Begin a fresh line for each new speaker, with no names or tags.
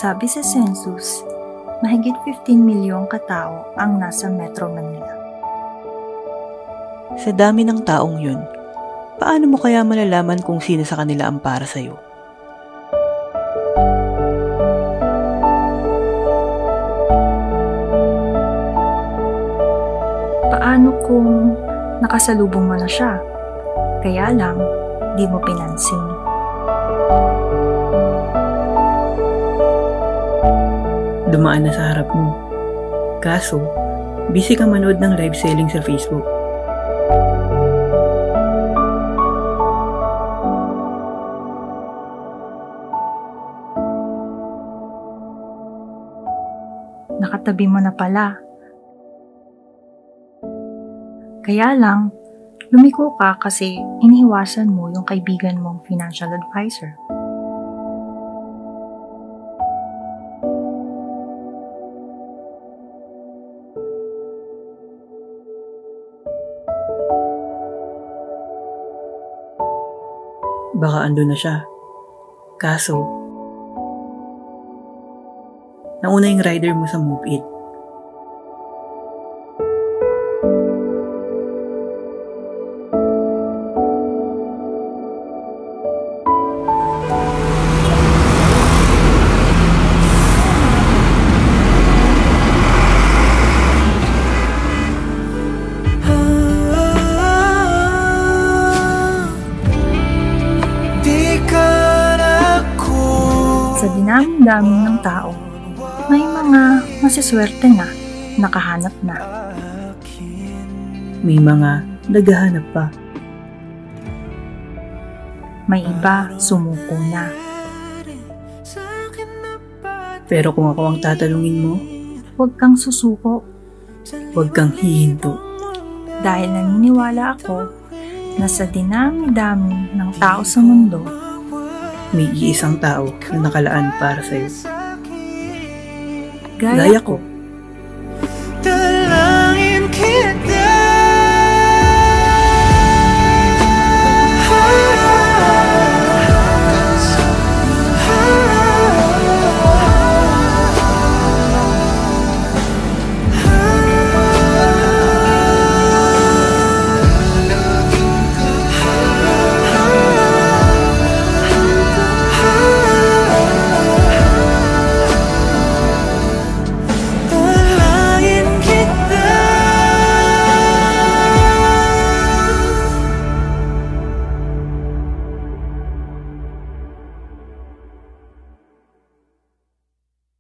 Sabi sa census, mahigit 15 milyong katao ang nasa Metro Manila.
Sa dami ng taong yun, paano mo kaya malalaman kung sino sa kanila ang para sa'yo?
Paano kung nakasalubong mo na siya, kaya lang di mo pinansin?
Dumaan na sa harap mo. Kaso, busy ka manood ng live selling sa Facebook.
Nakatabi mo na pala. Kaya lang, lumiko ka kasi iniiwasan mo yung kaibigan mong financial advisor.
Baka andun na siya. Kaso, nauna yung rider mo sa Move It.
Sa dinami-dami ng tao, may mga masiswerte na, nakahanap na.
May mga naghahanap pa.
May iba sumuko na.
Pero kung ako ang tatanungin mo,
Huwag kang susuko
huwag kang hihinto.
dahil naniniwala ako na sa dinami-dami ng tao sa mundo,
May iisang tao na nakalaan para sa'yo.
gaya
Gaya
ko,
ko.